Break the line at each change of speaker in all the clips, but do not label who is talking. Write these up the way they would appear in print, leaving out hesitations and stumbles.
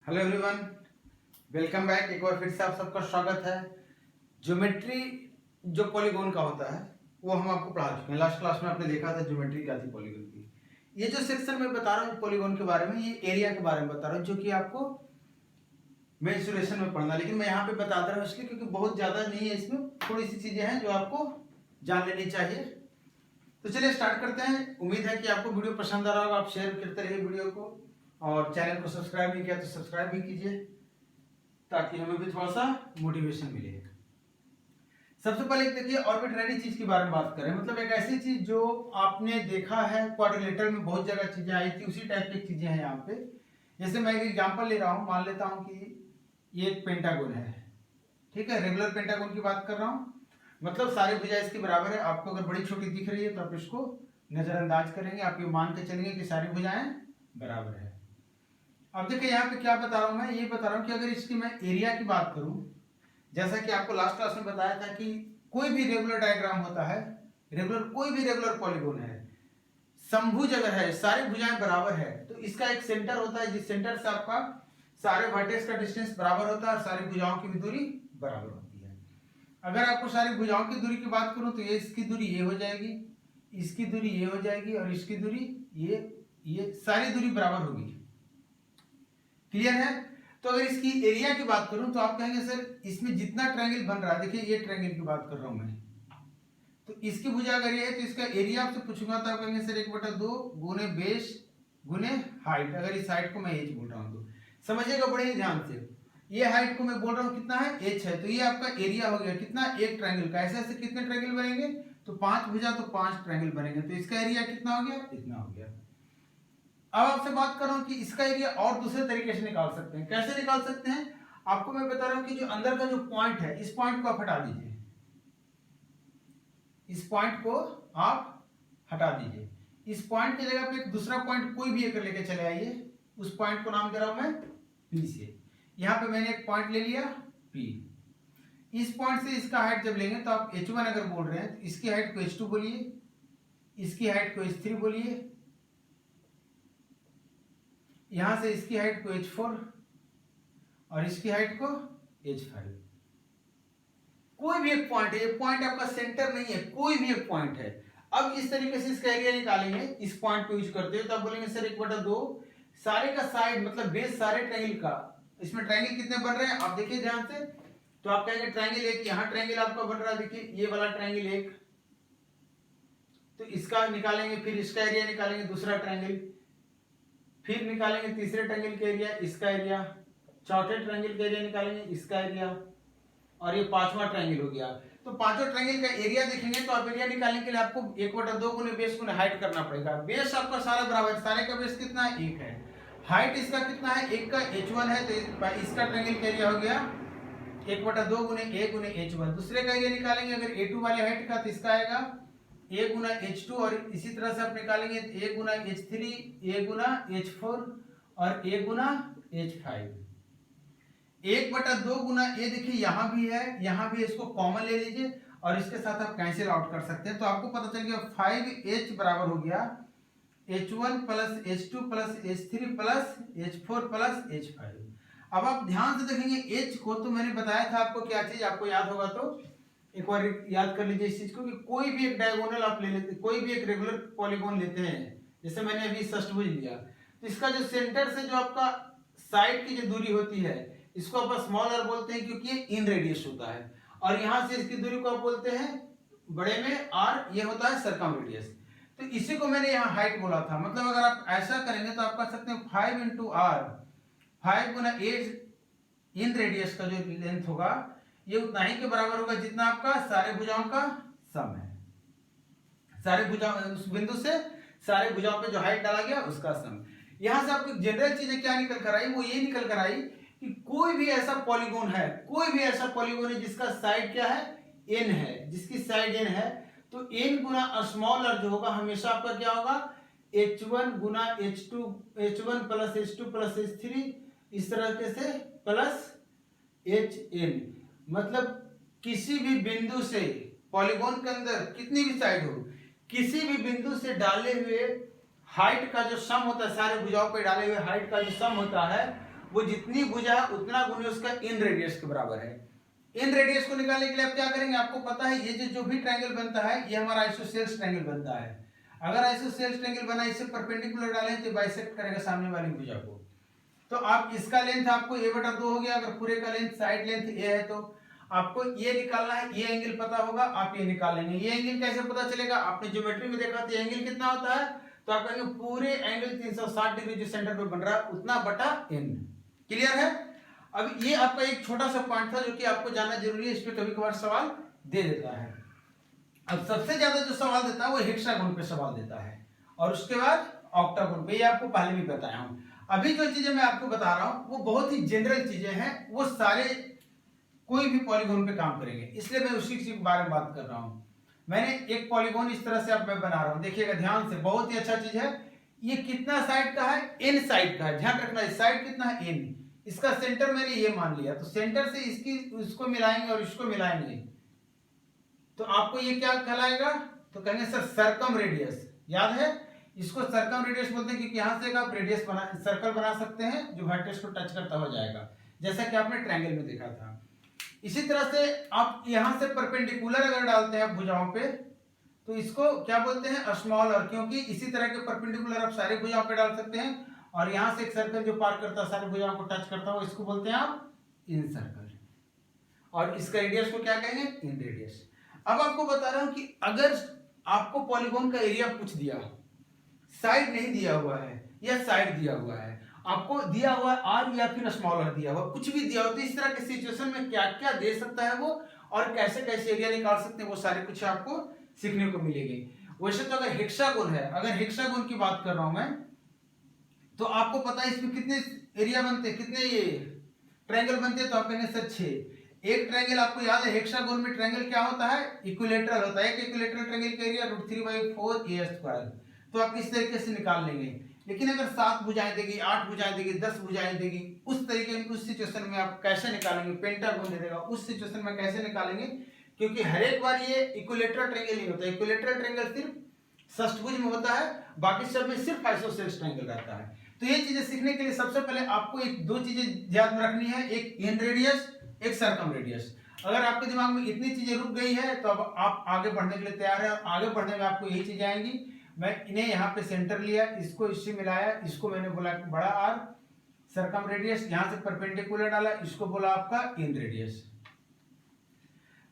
Hello everyone, welcome back. एक बार फिर से आप सबका स्वागत है। ज्योमेट्री जो पॉलीगॉन का होता है वो हम आपको पढ़ा चुके हैं। लास्ट क्लास में आपने देखा था ज्योमेट्री क्या थी पॉलीगॉन की। ये जो सेक्शन में बता रहा हूँ पॉलीगॉन के बारे में, ये एरिया के बारे में बता रहा हूँ, जो कि आपको मेंसुरेशन में पढ़ना, लेकिन मैं यहाँ पे बता रहा हूँ इसलिए क्योंकि बहुत ज्यादा नहीं है, इसमें थोड़ी सी चीजें हैं जो आपको जान लेनी चाहिए। तो चलिए स्टार्ट करते हैं। उम्मीद है कि आपको वीडियो पसंद आ रहा होगा। आप शेयर करते रहिए वीडियो को, और चैनल को सब्सक्राइब नहीं किया तो सब्सक्राइब भी कीजिए ताकि हमें भी थोड़ा सा मोटिवेशन मिले। सबसे पहले देखिए, ऑर्बिट्ररी चीज के बारे में बात करें, मतलब एक ऐसी चीज जो आपने देखा है क्वाड्रिलेटरल में बहुत जगह चीजें आई थी, उसी टाइप की चीजें हैं यहाँ पे। जैसे मैं एक एग्जांपल ले रहा हूँ, मान लेता हूँ कि ये एक पेंटागोन है, ठीक है, रेगुलर पेंटागोन की बात कर रहा हूँ। मतलब सारी भुजा इसकी बराबर है। आपको अगर बड़ी छोटी दिख रही है तो आप इसको नजरअंदाज करेंगे, आप ये मान के चलेंगे कि सारी भुजाएं बराबर है। अब देखिए यहाँ पे क्या बता रहा हूं, मैं ये बता रहा हूं कि अगर इसकी मैं एरिया की बात करूं, जैसा कि आपको लास्ट क्लास में बताया था कि कोई भी रेगुलर डायग्राम होता है, कोई भी रेगुलर पॉलीगॉन है, समभुज अगर है, सारी भुजाएं बराबर है, तो इसका एक सेंटर होता है जिस सेंटर से आपका सारे वर्टेक्स का डिस्टेंस बराबर होता है और सारी भुजाओं की भी दूरी बराबर होती है। अगर आपको सारी भुजाओं की दूरी की बात करूं तो ये इसकी दूरी ये हो जाएगी, इसकी दूरी ये हो जाएगी और इसकी दूरी ये सारी दूरी बराबर होगी। क्लियर है? तो अगर इसकी एरिया की बात करूं तो आप कहेंगे सर इसमें जितना ट्रायंगल बन रहा है, देखिए ये ट्रायंगल की बात कर रहा हूं मैं, तो इसकी भुजा अगर ये है तो इसका एरिया आपसे पूछूंगा तो आप कहेंगे सर 1/2 गुने बेस गुने हाइट। अगर इस हाइट को मैं एच बोल रहा हूं तो समझिएगा बड़े ही ध्यान से, ये हाइट को मैं बोल रहा हूं कितना है, एच है, तो ये आपका एरिया हो गया कितना, एक ट्रायंगल का। ऐसे ऐसे कितने ट्रायंगल बनेंगे, तो 5 भुजा तो 5 ट्रायंगल बनेंगे, तो इसका एरिया कितना हो गया, इतना हो गया। अब आपसे बात कर रहा हूं कि इसका एरिया और दूसरे तरीके से निकाल सकते हैं। कैसे निकाल सकते हैं, आपको मैं बता रहा हूं कि जो अंदर का जो पॉइंट है, इस पॉइंट को आप हटा दीजिए, इस पॉइंट को आप हटा दीजिए, इस पॉइंट की जगह पे एक दूसरा पॉइंट कोई भी एक लेके चले आइए, उस पॉइंट को नाम दे रहा हूं मैं पी से। यहां पे मैंने एक पॉइंट ले लिया पी, इस पॉइंट से इसका हाइट जब लेंगे तो आप h1 अगर बोल रहे हैं तो इसकी हाइट को h2 बोलिए, इसकी हाइट को h3 बोलिए, यहां से इसकी हाइट को h4 और इसकी हाइट को h5। कोई भी एक पॉइंट है, ये पॉइंट आपका सेंटर नहीं है, कोई भी एक पॉइंट है। अब इस तरीके से इसका एरिया निकालेंगे, इस पॉइंट को यूज करते हैं तो आप बोलेंगे सर 1/2 सारे का साइड मतलब बेस सारे ट्रायंगल का। इसमें ट्रायंगल कितने बन रहे हैं आप देखिए ध्यान से, तो आप कहेंगे ट्रायंगल एक, यहां ट्रायंगल आपका बन रहा है, देखिए ये वाला ट्रायंगल एक, तो इसका निकालेंगे, फिर इसका एरिया निकालेंगे, दूसरा ट्रायंगल, फिर निकालेंगे तीसरे ट्रायंगल का एरिया, इसका एरिया, चौथे ट्रायंगल का एरिया निकालेंगे, इसका एरिया, और ये पांचवा ट्रायंगल हो गया। तो पांचों ट्रायंगल का एरिया देखेंगे तो आप एरिया निकालने के लिए आपको 1/2 गुने बेस गुने हाइट करना पड़ेगा। बेस आपका सारा बराबर है, सारे का बेस कितना है, 1 है। हाइट इसका कितना है, 1 का h1 है, तो इसका ट्रायंगल का एरिया हो गया 1/2 गुने a गुने h1। दूसरे का एरिया निकालेंगे अगर a2 वाले हाइट का, तो इसका आएगा a गुना h2, और इसी तरह से आप निकालेंगे a Guna h3, a Guna h4 और a गुना h5। 1/2 गुना ए देखिए यहां भी है, यहां भी, इसको कॉमन ले लीजिए और इसके साथ आप कैंसिल आउट कर सकते हैं, तो आपको पता चल गया 5h बराबर हो गया h1 plus h2 plus h3 plus h4 plus h5। अब आप ध्यान से देखेंगे h को, तो मैंने बताया था आपको क्या चीज, आपको याद होगा तो एक बार याद कर लीजिए इस चीज को, कि कोई भी एक डायगोनल आप ले लेते, कोई भी एक रेगुलर पॉलीगॉन लेते हैं, जैसे मैंने अभी षष्ठभुज लिया, तो इसका जो सेंटर से जो आपका साइड की जो दूरी होती है, इसको आप स्मॉल r बोलते हैं क्योंकि ये इन रेडियस होता है, और यहां से इसकी दूरी को आप बोलते हैं बड़े में r, ये होता है सरकम रेडियस। तो इसी को मैंने यहाँ हाइट बोला था। मतलब अगर आप ऐसा करेंगे तो आप कह सकते हैं 5 इंटू r, 5 गुना 8 इन रेडियस का जो लेंथ होगा ये उतना ही के बराबर होगा जितना आपका सारे भुजाओं का सम है, सारे भुजाओं उस बिंदु से सारे भुजाओं पे जो हाइट डाला गया उसका सम। यहां से आपको जनरल चीजें क्या निकल कर आई, वो ये निकल कर आई कि कोई भी ऐसा पॉलीगॉन है, कोई भी ऐसा पॉलीगॉन है जिसका साइड क्या है, n है, जिसकी साइड n है, तो n गुना स्मॉल r जो होगा हमेशा आपका क्या होगा, h1 गुना h2, h1 plus h2 plus h3, इस तरह से प्लस hn। मतलब किसी भी बिंदु से पॉलीगॉन के अंदर कितनी भी साइड हो, किसी भी बिंदु से डाले हुए हाइट का जो सम होता है, सारे भुजाओं पे डाले हुए हाइट का जो सम होता है, वो जितनी भुजा है उतना गुना उसका इन रेडियस के बराबर है। इन रेडियस को निकालने के लिए आप क्या करेंगे, आपको पता है ये जो भी ट्रायंगल बनता है ये हमारा आइसोसेल्स ट्रायंगल बनता है। अगर आइसोसेल्स ट्रायंगल बना इसे परपेंडिकुलर डालें तो बाइसेक्ट करेगा सामने वाली भुजा को। तो आप इसका लेंथ आपको a/2 हो गया, अगर पूरे का लेंथ साइड लेंथ a है तो आपको ये निकालना है, ये एंगल पता होगा आप ये निकाल लेंगे। ये एंगल कैसे पता चलेगा, आपने ज्योमेट्री में देखा था एंगल कितना होता है, तो आप कहेंगे पूरे एंगल 360 डिग्री जो सेंटर पे बन रहा है उतना बटा n। क्लियर है। अब ये आपका एक छोटा सा पॉइंट था जो कि आपको जानना जरूरी है, इस पे कभी कभार सवाल दे देता है। अब सबसे ज्यादा जो सवाल देता है वो हेक्सागोन पे सवाल देता है और उसके बाद ऑक्टागोन पे, ये आपको पहले भी बताया हूं। अभी जो चीजें मैं आपको बता रहा हूं वो बहुत ही जनरल चीजें हैं, वो सारे कोई भी पॉलीगोन पे काम करेंगे, इसलिए मैं उसी के बारे में बात कर रहा हूं। मैंने एक पॉलीगोन इस तरह से अब मैं बना रहा हूं, देखिएगा ध्यान से, बहुत ही अच्छा चीज है। ये कितना साइड का है, n साइड का है, ध्यान रखना है साइड कितना है n। इसका सेंटर मैंने ये मान लिया, तो सेंटर से इसको मिलाएंगे और इसको मिलाएंगे तो आपको ये क्या कहलाएगा, तो कहेंगे सर सर्कम रेडियस। याद है, इसको सर्कम रेडियस बोलते हैं क्योंकि यहां से आप रेडियस बना सर्कल बना सकते हैं जो वर्टेक्स को टच करता हो जाएगा, जैसा कि आपने ट्रायंगल में देखा था। इसी तरह से आप यहां से परपेंडिकुलर अगर डालते हैं भुजाओं पे तो इसको क्या बोलते हैं, स्मॉल आर, क्योंकि इसी तरह के परपेंडिकुलर आप सारे भुजाओं पे डाल सकते हैं और यहां से एक सर्कल जो पार करता है सारे भुजाओं को टच करता हो इसको बोलते हैं आप इन सर्कल, और इसका रेडियस को क्या कहेंगे, इन रेडियस। अब आपको बता रहा हूं कि अगर आपको पॉलीगोन का एरिया पूछ दिया, साइड नहीं दिया हुआ है या साइड दिया हुआ है, आपको दिया हुआ है आर या फिर स्मॉल आर दिया हुआ, कुछ भी दिया हो, तो इस तरह के सिचुएशन में क्या क्या दे सकता है वो और कैसे कैसे एरिया निकाल सकते हैं वो सारे कुछ आपको सीखने को मिलेगी। वैसे तो अगर हेक्सागोन है, अगर हेक्सागोन की बात कर रहा हूं मैं, तो आपको पता है इसमें कितने एरिया बनते हैं, कितने ये ट्रायंगल बनते हैं, तो आप कहेंगे सर 6। एक ट्रायंगल आपको याद है हेक्सागोन में ट्रायंगल क्या होता है, इक्विलेटरल होता है। एक इक्विलेटरल ट्रायंगल का एरिया √3/4 तो आप इस तरीके से निकाल लेंगे। लेकिन अगर 7 भुजाएं देगी, 8 भुजाएं देगी, 10 भुजाएं देगी, उस तरीके में उस सिचुएशन में आप कैसे निकालेंगे, पेंटागोन दे देगा उस सिचुएशन में कैसे निकालेंगे, क्योंकि हर एक बार ये इक्विलेटरल ट्रायंगल नहीं होता। इक्विलेटरल ट्रायंगल सिर्फ षष्ठभुज में होता है, बाकी सब में सिर्फ आइसोसेल्स ट्रायंगल रहता है। तो ये चीजें सीखने के लिए सबसे पहले आपको एक दो चीजें याद में रखनी है, एक इन रेडियस, एक सर्कम रेडियस। अगर आपके दिमाग में इतनी चीजें रुक गई है तो अब आप आगे बढ़ने के लिए तैयार है। आगे बढ़ने में आपको यही चीजें आएंगी। मैं इन्हें यहाँ पे सेंटर लिया, इसको इससे मिलाया, इसको मैंने बोला बड़ा आर सर्कम रेडियस, यहां से परपेंडिकुलर डाला, इसको बोला आपका इन रेडियस।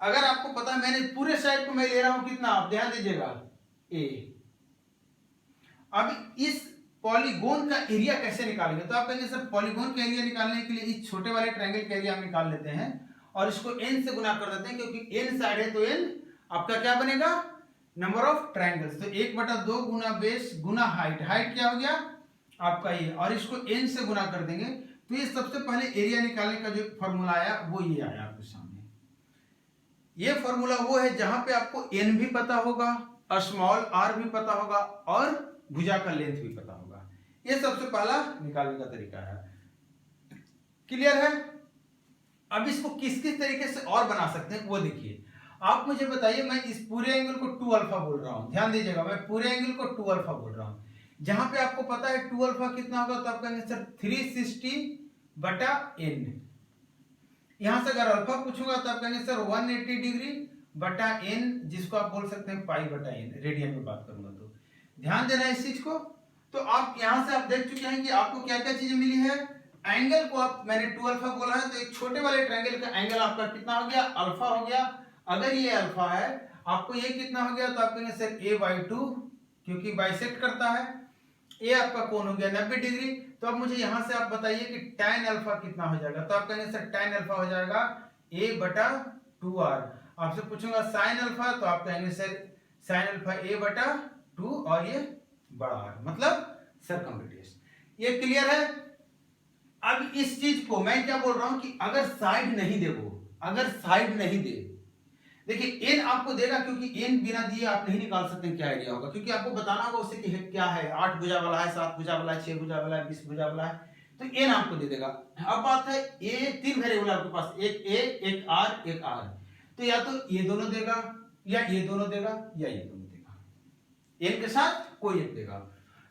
अगर आपको पता है मैंने पूरे साइड को मैं ले रहा हूं कितना, आप ध्यान दीजिएगा ए। अब इस पॉलीगोन का एरिया कैसे निकालेंगे, तो आप कहेंगे सर पॉलीगोन का एरिया निकालने के लिए इस छोटे वाले ट्रायंगल का एरिया हम निकाल लेते हैं और इसको n से गुना कर देते हैं, क्योंकि n साइड है तो n आपका क्या बनेगा, नंबर ऑफ ट्रायंगल्स। तो 1/2 गुना बेस गुना हाइट, हाइट क्या हो गया आपका ये, और इसको n से गुना कर देंगे तो ये सबसे पहले एरिया निकालने का जो फॉर्मूला आया वो ये आया आपके सामने। ये फॉर्मूला वो है जहां पे आपको n भी पता होगा, स्मॉल r भी पता होगा और भुजा का लेंथ भी पता होगा। ये सबसे पहला निकालने का तरीका है। क्लियर है। अब इसको किस किस तरीके से और बना सकते हैं वो देखिए। आप मुझे बताइए, मैं इस पूरे एंगल को 2 अल्फा बोल रहा हूं, ध्यान दीजिएगा, मैं पूरे एंगल को 2 अल्फा बोल रहा हूं। जहां पे आपको पता है 2 अल्फा कितना होगा, तो आप कहेंगे सर 360/n। यहां से अगर अल्फा पूछूंगा तो आप कहेंगे सर 180 डिग्री बटा n, जिसको आप बोल सकते हैं π/n, रेडियन में बात करूंगा तो ध्यान देना इस चीज को। तो आप यहां से आप देख चुके हैं कि आपको क्या क्या चीजें मिली है। एंगल को आप मैंने 2 अल्फा बोला है, तो एक छोटे वाले ट्रायंगल का एंगल आपका कितना हो गया, अल्फा हो गया। अगर ये अल्फा है आपको ये कितना हो गया, तो आप कहेंगे सर a/2, क्योंकि बाइसेक्ट करता है। ये आपका कोण हो गया 90 डिग्री। तो अब मुझे यहां से आप बताइए कि tan अल्फा कितना हो जाएगा, तो आप कहेंगे सर tan अल्फा हो जाएगा a/2r। आपसे पूछूंगा sin अल्फा, तो आप कहेंगे सर sin अल्फा a/2 और ये बड़ा r, मतलब सर्कम रेडियस। ये क्लियर है। अब इस चीज को मैं क्या बोल रहा हूं कि अगर साइड नहीं दे, वो अगर साइड नहीं दे, देखिए n आपको देगा, क्योंकि n बिना दिए आप नहीं निकाल सकते क्या एरिया होगा, क्योंकि आपको बताना होगा उसे कि क्या है, 8 भुजा वाला है, 7 भुजा वाला है, 6 भुजा वाला है, 20 भुजा वाला है, तो n आपको दे देगा। अब बात है a 3 वेरिएबल आपके पास, एक a एक r एक r, तो या तो ये दोनों देगा या ये दोनों देगा या ये दोनों देगा, n के साथ कोई एक देगा।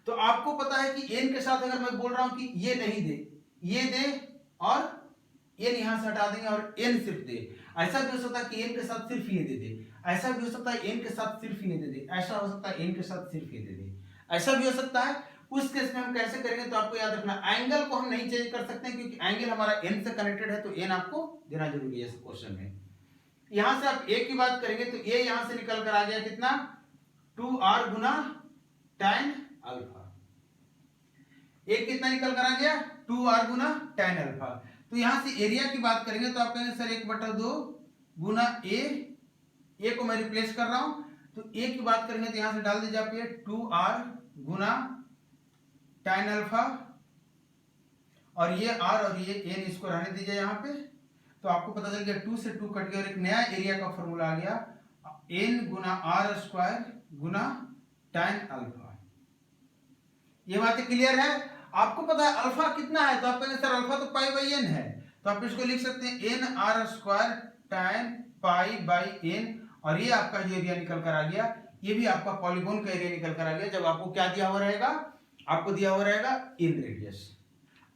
तो आपको पता है कि n के साथ अगर मैं बोल रहा हूं कि ये नहीं दे, ये दे और n यहां से हटा देंगे और n सिर्फ दे। ऐसा भी हो सकता है कि n के साथ सिर्फ ये दे दे, ऐसा भी हो सकता है n के साथ सिर्फ ये दे दे, ऐसा हो सकता है n के साथ सिर्फ ये दे दे, ऐसा भी हो सकता है। उस केस में हम कैसे करेंगे तो आपको याद रखना, एंगल को हम नहीं चेंज कर सकते क्योंकि एंगल हमारा n से कनेक्टेड है, तो n आपको देना जरूरी है इस क्वेश्चन में। यहां से आप a की बात करेंगे तो a यहां से निकल कर आ गया कितना, 2r Guna tan alpha. a कितना निकल कर आ गया, 2r गुना tan अल्फा। तो यहां से एरिया की बात करेंगे तो आप कहेंगे सर 1/2 गुना a को मैं रिप्लेस कर रहा हूं, तो a की बात करेंगे तो यहां से डाल दीजिए आप ये 2r गुना tan अल्फा, और ये r और ये n इसको रहने दीजिए यहाँ पे। तो आपको पता चल गया 2 से 2 कट गया और एक नया एरिया का फॉर्मूला आ गया, n गुना r स्क्वायर गुना tan अल्फा। ये बातें क्लियर है? आपको पता है अल्फा कितना है, तो आप कहेंगे सर अल्फा तो पाई बाई n है, तो आप इसको लिख सकते हैं n r square tan pi by n, और ये आपका जो एरिया निकल कर आ गया, ये भी आपका पॉलीगोन का एरिया निकल कर आ गया जब आपको क्या दिया हुआ रहेगा, आपको दिया हुआ रहेगा इन रेडियस।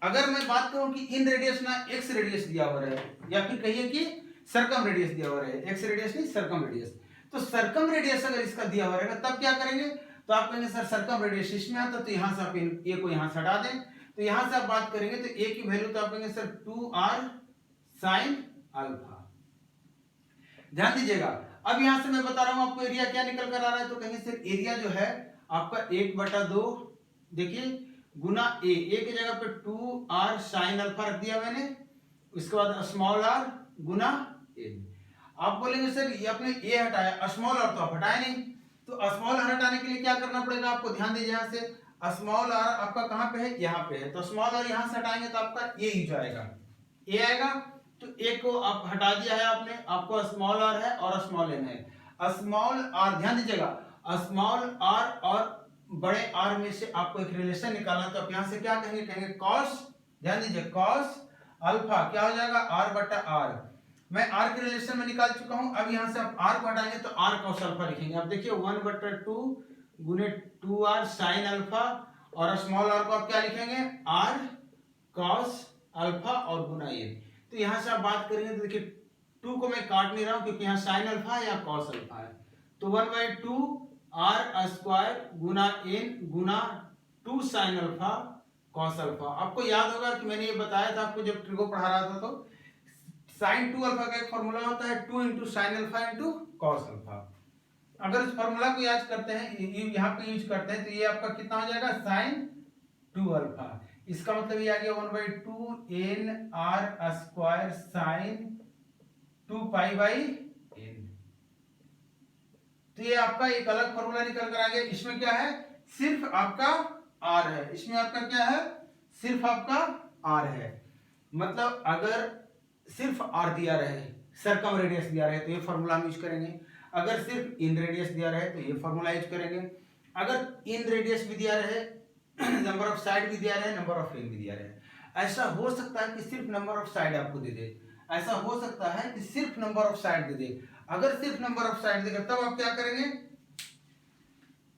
अगर मैं बात करूं कि इन रेडियस ना एक्स रेडियस दिया हुआ रहे, या फिर कहिए कि सरकम रेडियस दिया हुआ रहे, एक्स रेडियस नहीं सरकम रेडियस, तो सरकम रेडियस अगर इसका दिया हुआ रहेगा तब क्या करेंगे, तो आप कहेंगे सर सरकम रेडियस इसमें आता, तो यहां से आप ए को यहां से हटा दें, तो यहां से आप बात करेंगे तो ए की वैल्यू तो आप कहेंगे सर 2r sin अल्फा। ध्यान दीजिएगा, अब यहां से मैं बता रहा हूं आपको एरिया क्या निकल कर आ रहा है, तो कहेंगे सर एरिया जो है आपका 1/2 देखिए गुना ए की जगह पे 2r sin अल्फा रख दिया मैंने, उसके बाद स्मॉल r गुना ए। आप बोलेंगे सर ये आपने ए हटाया, स्मॉल r तो आप हटाए नहीं, तो स्मॉल r हटाने के लिए क्या करना पड़ेगा आपको, ध्यान दीजिए यहां से स्मॉल r आपका कहां पे है, यहां पे है, तो स्मॉल r यहां से हटाएंगे तो आपका ए यूज आएगा, ए आएगा, तो ए को आप हटा दिया है आपने, आपको स्मॉल r है और स्मॉल n है। स्मॉल r ध्यान दीजिएगा, स्मॉल r और बड़े r में से आपको एक रिलेशन निकालना, तो आप यहां से क्या कहेंगे, कहेंगे cos, ध्यान दीजिए cos अल्फा क्या हो जाएगा r बटा r। मैं r के रिलेशन में निकाल चुका हूं, अब यहां से आप r को हटाएंगे तो r cos अल्फा लिखेंगे। अब देखिए 1/2 गुने 2r sin अल्फा, और स्मॉल r को आप क्या लिखेंगे r cos अल्फा और गुना n। तो यहां से आप बात करेंगे तो देखिए 2 को मैं काट नहीं रहा हूं क्योंकि यहां sin अल्फा है या cos अल्फा है, तो 1/2 r स्क्वायर गुना n गुना 2 sin अल्फा cos अल्फा। आपको याद होगा कि मैंने ये बताया था आपको जब ट्रिगो पढ़ा रहा था, तो sin 2 अल्फा का एक फॉर्मूला होता है 2 into sine alpha into cos alpha. अगर इस फॉर्मूला को याद करते हैं, यहाँ पे यूज करते हैं, तो ये आपका कितना हो जाएगा sin 2 अल्फा। इसका मतलब ये आ गया 1/2 n r square sin 2 pi by n। तो ये आपका एक अलग फॉर्मूला निकल कर आ गया। इसमें क्या है, सिर्फ आपका r है, इसमें आपका क्या है, सिर्फ आपका r है। मतलब अगर सिर्फ r दिया रहे, सरकम रेडियस दिया रहे, तो ये फॉर्मूला हम यूज करेंगे। अगर सिर्फ इन रेडियस दिया रहे तो ये फॉर्मूला यूज करेंगे। अगर इन रेडियस भी दिया रहे, नंबर ऑफ साइड भी दिया रहे, नंबर ऑफ एन भी दिया रहे। ऐसा हो सकता है कि सिर्फ नंबर ऑफ साइड आपको दे दे, ऐसा हो सकता है कि सिर्फ नंबर ऑफ साइड दे दे। अगर सिर्फ नंबर ऑफ साइड देगा तब आप क्या करेंगे,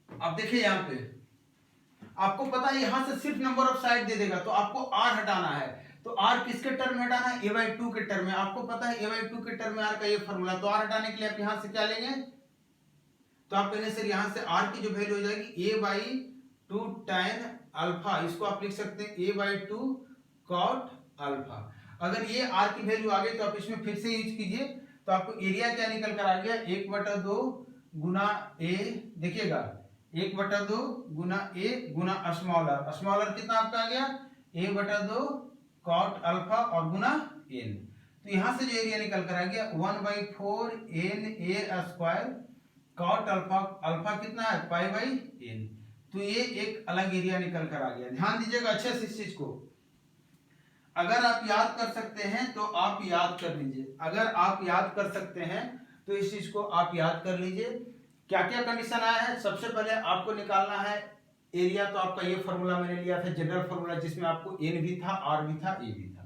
आप देखिए यहाँ पे आपको पता है यहां से सिर्फ नंबर ऑफ साइड दे देगा, तो आपको r हटाना है, तो r किसके टर्म में हटाना है, a/2 के टर्म में। आपको पता है a/2 के टर्म में r का ये फॉर्मूला, तो r हटाने के लिए आप यहां से क्या लेंगे, तो आप कहेंगे सर यहां से r की जो वैल्यू हो जाएगी a/2 tan अल्फा, इसको आप लिख सकते हैं a/2 cot अल्फा। अगर ये r की वैल्यू आ गई तो आप इसमें फिर से यूज कीजिए, तो आपको एरिया क्या निकल कर आ गया, 1/2 गुना a, देखिएगा 1/2 गुना a गुना स्मॉल r कितना आपका आ गया, a/2 cot अल्फा और गुना n। तो यहां से जो एरिया निकल कर आ गया 1/4 n a square cot alpha कितना है पाई बाई n। तो ये एक अलग एरिया निकल कर आ गया। ध्यान दीजिएगा अच्छे से इस चीज को, अगर आप याद कर सकते हैं तो आप याद कर लीजिए, अगर आप याद कर सकते हैं तो इस चीज को आप याद कर लीजिए। क्या क्या कंडीशन आया है, सबसे पहले आपको निकालना है एरिया, तो आपका ये फॉर्मूला मैंने लिया था जनरल फॉर्मूला, जिसमें आपको n भी था, r भी था, a भी था।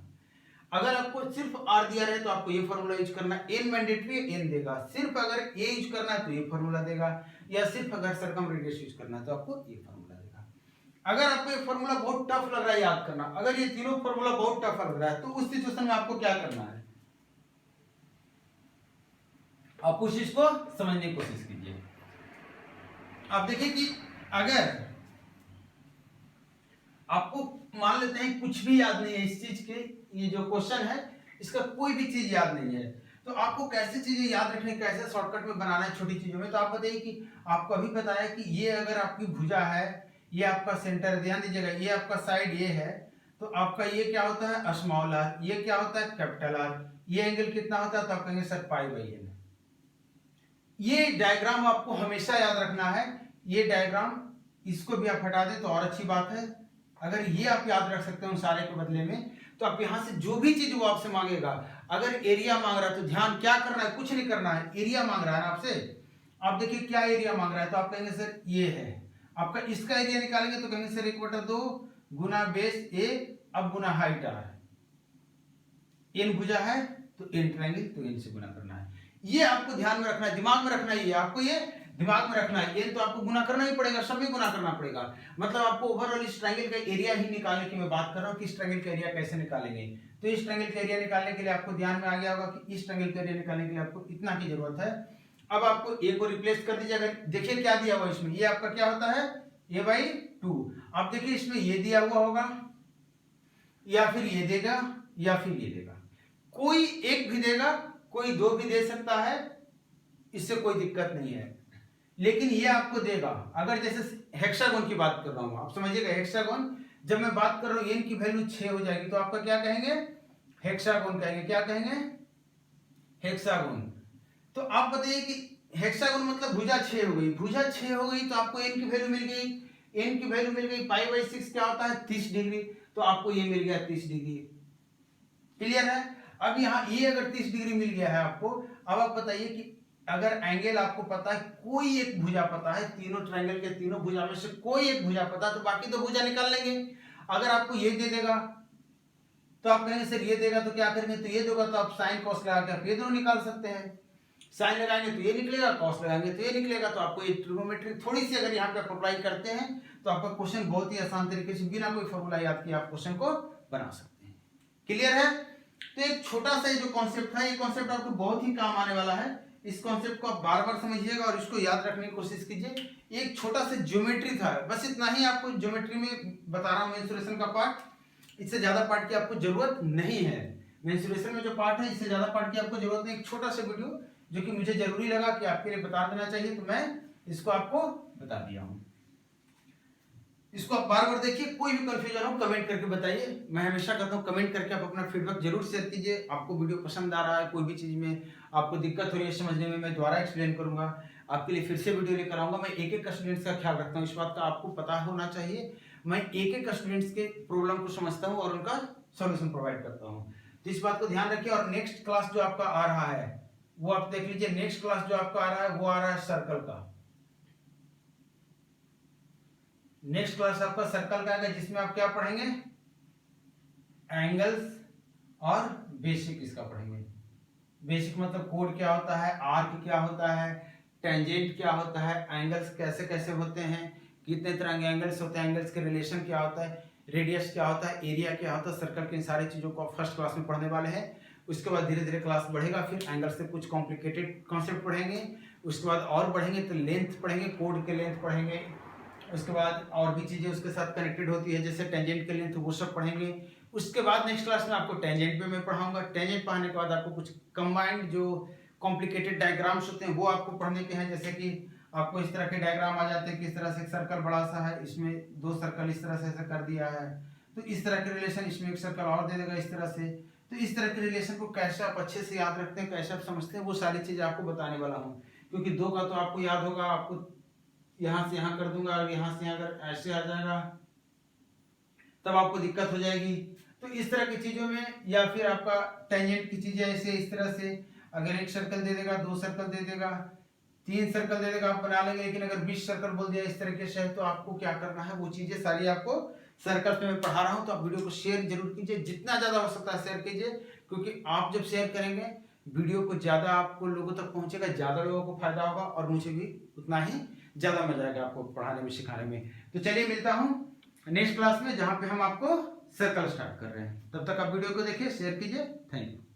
अगर आपको सिर्फ r दिया रहे तो आपको ये फॉर्मूला यूज करना, n मैंडेटरी n देगा, सिर्फ अगर a यूज करना है तो ये फॉर्मूला देगा, या सिर्फ अगर सरकम रेडियस यूज करना है तो आपको ये फॉर्मूला देगा। अगर आपको ये फॉर्मूला बहुत टफ लग रहा है याद करना, अगर ये तीनों फॉर्मूला बहुत टफ लग रहा है, तो उस सिचुएशन में आपको क्या करना है, आप उस चीज को समझने की कोशिश कीजिए। आप देखिए कि अगर आपको मान लेते हैं कुछ भी याद नहीं है इस चीज के, ये जो क्वेश्चन है इसका कोई भी चीज याद नहीं है, तो आपको कैसे चीजें याद रखनी, कैसे शॉर्टकट में बनाना है छोटी चीजों में। तो आप बताइए कि आपको अभी पता है कि ये अगर आपकी भुजा है, ये आपका सेंटर, ध्यान दीजिएगा, ये आपका साइड ये है, तो आपका ये क्या होता है स्मॉल आर, ये क्या होता है कैपिटल आर, ये एंगल कितना होता है, तो आप कहेंगे सर पाई बाई एन। ये डायग्राम आपको हमेशा याद रखना है, ये डायग्राम, इसको भी आप हटा दें तो और अच्छी बात है। अगर ये आप याद रख सकते हो सारे के बदले में, तो आप यहां से जो भी चीज वो आपसे मांगेगा, अगर एरिया मांग रहा है तो ध्यान क्या करना है, कुछ नहीं करना है, एरिया मांग रहा है ना आपसे, आप देखिए क्या एरिया मांग रहा है, तो आप कहेंगे सर ये है, आपका इसका एरिया निकालेंगे तो कहेंगे सर 1/2 गुना बेस ए अब गुना हाइट आर, एन भुजा है तो एन ट्रायंगल, तो एन से गुना करना है। ये आपको ध्यान में रखना है, दिमाग में रखना है, ये आपको ये दिमाग में रखना है, एन तो आपको गुना करना ही पड़ेगा, सब में गुना करना पड़ेगा। मतलब आपको ओवरऑल इस ट्रायंगल का एरिया ही निकालने की मैं बात कर रहा हूँ कि इस ट्रायंगल का एरिया कैसे निकालेंगे। तो इस ट्रायंगल का एरिया निकालने के लिए आपको ध्यान में आ गया होगा कि इस ट्रायंगल का एरिया निकालने के लिए आपको इतना की जरूरत है। अब आपको ए को रिप्लेस कर दीजिए, अगर देखिए क्या दिया हुआ इसमें, ये आपका क्या होता है a/2। आप देखिए इसमें ये दिया हुआ होगा, या फिर ये देगा, या फिर ये देगा, कोई एक भी देगा, कोई दो भी दे सकता है, इससे कोई दिक्कत नहीं है, लेकिन ये आपको देगा। अगर जैसे हेक्सागोन की बात कर रहा हूं, आप समझिएगा हेक्सागोन, जब मैं बात कर रहा हूं एन की वैल्यू 6 हो जाएगी तो आपका क्या कहेंगे, हेक्सागोन कहेंगे, क्या कहेंगे, हेक्सागोन। तो आप बताइए कि हेक्सागोन मतलब भुजा 6 हो गई, भुजा 6 हो गई तो आपको एन की वैल्यू मिल गई, एन की वैल्यू मिल गई, पाई/6 क्या होता है 30 डिग्री, तो आपको ये मिल गया 30 डिग्री। क्लियर है। अब यहाँ ये अगर 30 डिग्री मिल गया है आपको, अब आप बताइए कि अगर एंगल आपको पता है, कोई एक भुजा पता है, तीनों ट्रायंगल के तीनों भुजा में से कोई एक भुजा पता है, तो बाकी दो भुजा निकाल लेंगे। अगर आपको ये दे देगा तो आप कहेंगे सर ये देगा तो क्या करेंगे, तो ये देगा तो आप साइन कॉस लगा के आप ये दोनों निकाल सकते हैं, साइन लगाएंगे तो ये निकलेगा, कॉस लगाएंगे तो ये निकलेगा। तो आपको ये ट्रिग्नोमेट्री थोड़ी सी अगर यहाँ पे अप्लाई करते हैं तो आपका क्वेश्चन बहुत ही आसान तरीके से बिना कोई फॉर्मूला याद किए आप क्वेश्चन को बना सकते हैं। क्लियर है। तो एक छोटा सा जो कॉन्सेप्ट था, ये कॉन्सेप्ट आपको बहुत ही काम आने वाला है, इस कॉन्सेप्ट को आप बार बार समझिएगा और इसको याद रखने की कोशिश कीजिए। एक छोटा सा ज्योमेट्री था, बस इतना ही आपको ज्योमेट्री में बता रहा हूँ, मेंसुरेशन का पार्ट, इससे ज्यादा पार्ट की आपको जरूरत नहीं है। मेंसुरेशन में जो पार्ट है इससे ज्यादा पार्ट की आपको जरूरत नहीं, एक छोटा सा वीडियो जो कि मुझे जरूरी लगा कि आपके लिए बता देना चाहिए, तो मैं इसको आपको बता दिया हूं। इसको आप बार बार देखिए, कोई भी कंफ्यूजन हो कमेंट करके बताइए। मैं हमेशा कहता हूं कमेंट करके आप अपना फीडबैक जरूर शेयर कीजिए। आपको वीडियो पसंद आ रहा है, कोई भी चीज में आपको दिक्कत हो रही है समझने में, मैं दोबारा एक्सप्लेन करूंगा, आपके लिए फिर से वीडियो लेकर आऊंगा। मैं एक एक स्टूडेंट्स का ख्याल रखता हूँ, इस बात का आपको पता होना चाहिए। मैं एक एक स्टूडेंट्स के प्रॉब्लम को समझता हूँ और उनका सोल्यूशन प्रोवाइड करता हूँ, तो इस बात को ध्यान रखिए। और नेक्स्ट क्लास जो आपका आ रहा है वो आप देख लीजिए, नेक्स्ट क्लास जो आपका आ रहा है वो आ रहा है सर्कल का। नेक्स्ट क्लास आपका सर्कल का आएगा, जिसमें आप क्या पढ़ेंगे, एंगल्स और बेसिक इसका पढ़ेंगे। बेसिक मतलब कोड क्या होता है, आर्क क्या होता है, टेंजेंट क्या होता है, एंगल्स कैसे कैसे होते हैं, कितने तरह के एंगल्स होते हैं, एंगल्स के रिलेशन क्या होता है, रेडियस क्या होता है, एरिया क्या होता है, सर्कल की सारी चीजों को आप फर्स्ट क्लास में पढ़ने वाले हैं। उसके बाद धीरे धीरे क्लास बढ़ेगा, फिर एंगल से कुछ कॉम्प्लिकेटेड कॉन्सेप्ट पढ़ेंगे, उसके बाद और बढ़ेंगे तो लेंथ पढ़ेंगे, कोड के लेंथ पढ़ेंगे, उसके बाद और भी चीजें उसके साथ कनेक्टेड होती है जैसे टेंजेंट के लेंथ, वो सब पढ़ेंगे। उसके बाद नेक्स्ट क्लास में आपको टेंजेंट पे मैं पढ़ाऊंगा। टेंजेंट पढ़ाने के बाद आपको कुछ कंबाइंड जो कॉम्प्लिकेटेड डायग्राम्स होते हैं वो आपको पढ़ने के हैं, जैसे कि आपको इस तरह के डायग्राम आ जाते हैं, किस तरह से एक सर्कल बड़ा सा है, इसमें दो सर्कल इस तरह से ऐसा कर दिया है, तो इस तरह के रिलेशन, इसमें एक सर्कल और दे देगा इस तरह से, तो इस तरह के रिलेशन को कैसे आप अच्छे से याद रखते हैं, कैसे आप समझते हैं, वो सारी चीजें आपको बताने वाला हूँ। क्योंकि दो का तो आपको याद होगा, आपको यहाँ से यहाँ कर दूंगा और यहाँ से यहाँ अगर ऐसे आ जाएगा तब आपको दिक्कत हो जाएगी। तो इस तरह की चीजों में, या फिर आपका टेंजेंट की चीजें ऐसे इस तरह से, अगर एक सर्कल दे देगा, दो सर्कल दे देगा, तीन सर्कल दे देगा, आप बना लेंगे। लेकिन अगर 20 सर्कल बोल दिया इस तरीके से, तो आपको क्या करना है, वो चीजें सारी आपको सर्कल पे मैं पढ़ा रहा हूँ। तो आप वीडियो को शेयर जरूर कीजिए, जितना ज्यादा हो सकता है शेयर कीजिए, क्योंकि आप जब शेयर करेंगे वीडियो को ज्यादा आपको लोगों तक पहुंचेगा, ज्यादा लोगों को फायदा होगा और मुझे भी उतना ही ज्यादा मजा आएगा आपको पढ़ाने में सिखाने में। तो चलिए मिलता हूँ नेक्स्ट क्लास में, जहां पे हम आपको सर्कल स्टार्ट कर रहे हैं। तब तक आप वीडियो को देखिए, शेयर कीजिए। Thank you.